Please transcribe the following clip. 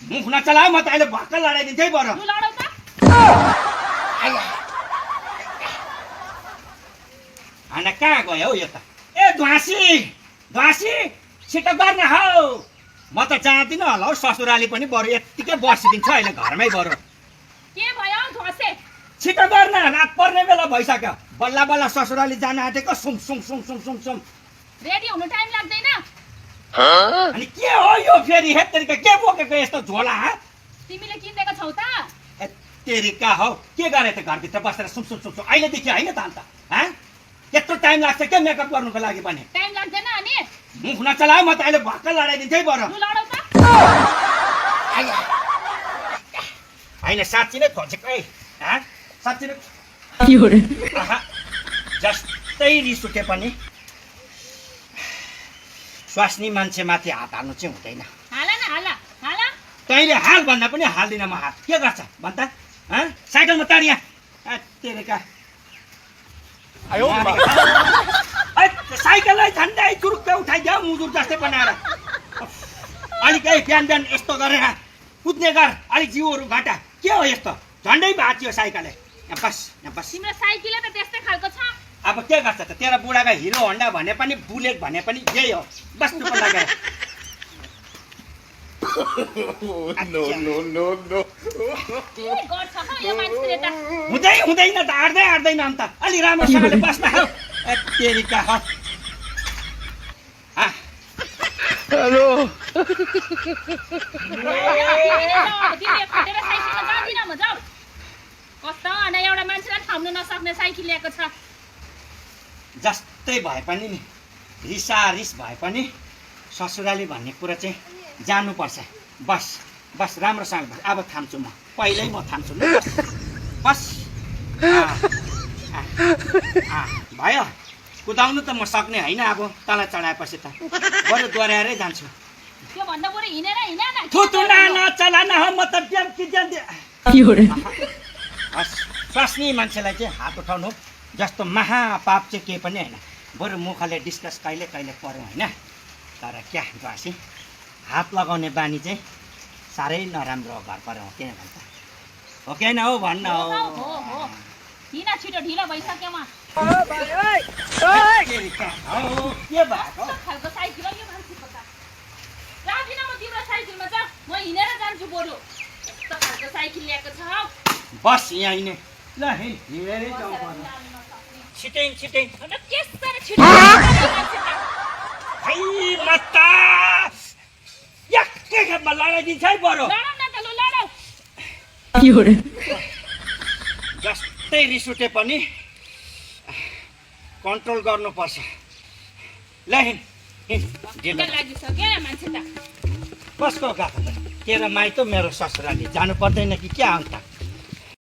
मुख नचलाऊ म त अहिले भक्क लडाइदिन्छु है बरु लडाउ त होइन कहाँ गयो हौ यो त ए ध्वासी छिटो गर्न हौ म त जाँदिनँ होला हौ ससुराली पनि बरु यत्तिकै बसिदिन्छ अहिले घरमै बरु के भयो ध्वसे छिटो गर्न रात पर्ने बेला भइसक्यो बल्ल बल्ल ससुराली जान आँटेको सुम सुम सुम सुम सुम सुम रेडी हुनु टाइम लाग्दैन अनि के हो यो फेरि हेत्तरिका के बोकेको यस्तो झोला तिमीले किनेको छौ त तेरिका हौ के गरे त घरभित्र बसेर सुम सुम सुम सुम अहिलेदेखि होइन त अन्त यत्रो टाइम लाग्छ क्या मेकअप गर्नुको लागि पनि टाइम लाग्दैन अनि मुख नचलाऊ म त अहिले भक्क लडाइदिन्छु है बरु लडाउ त होइन साँच्ची नै खोजेको है साँच्ची नै जस्तै रिस उठे पनि स्वास्नी मान्छेमाथि हात हाल्नु चाहिँ हुँदैन हाला न हाला हाला तैँले हाल भन्दा पनि हाल्दिन म हात के गर्छ भन् त साइकलमा ताडिया तेरेका साइकललाई झन्डै चुरुक्क उठाइदियो मुजुर जस्तै बनाएर अलिक बिहान बिहान यस्तो गरेर कुद्ने गर अलिक जिउहरू घटा के हो यस्तो झन्डै भाँचियो साइकलले यहाँ बस तिम्रो साइकल त त्यस्तै खालको छ अब के गर्छ त तेरो बुढाको हिरो होन्डा भने पनि बुलेट भने पनि यही हो बस्नु पनि लागेर हुँदैन त आड्दैन अन्त अलि राम्रोसँगले बस्न हौ तेरिका हो हेलो कस्तो अनि एउटा मान्छेलाई थाम्नु नसक्ने साइकल ल्याएको छ जस्तै भए पनि नि रिस भए पनि ससुराली भन्ने कुरा चाहिँ जानुपर्छ बस राम्रोसँग बस अब थाम्छु म पहिल्यै म थाम्छु ल बस भयो कुदाउनु त म सक्ने होइन अब तल चढाएपछि त बरु दोहोऱ्याएरै जान्छु त्यो भन्दा बरु हिँडेर हिँड न थुतुना नचलान हो म त स्वास्नी मान्छेलाई चाहिँ हात उठाउनु जस्तो महापाप चाहिँ केही पनि होइन बरु मुखले डिस्कस कहिले पर्यो होइन तर क्या ध्वासी हात लगाउने बानी चाहिँ साह्रै नराम्रो घर पर्यो हो किन भन्छ हो कि होइन हौ भन्न हो किन छिटो ढिलो भइसक्यो म के भएको खालको साइकल यो मान्छेको त राखिन म तिम्रो साइकलमा छ म हिँडेर जान्छु बरु यस्तो खालको साइकल ल्याएको छ हौ बस यहाँ नै ल हिँडेरै जाउँ पर्यो छिटै के साह्रो छिटो खै म त एकै खेपमा लडाइदिन्छ है बरु लडाउ न त लु लडाउ जस्तै रिस उठे पनि कन्ट्रोल गर्नुपर्छ ल हिँड लागिसक्यो मान्छे त कसको गएको त तेरो माइत मेरो ससुराली जानु पर्दैन कि क्या अन्त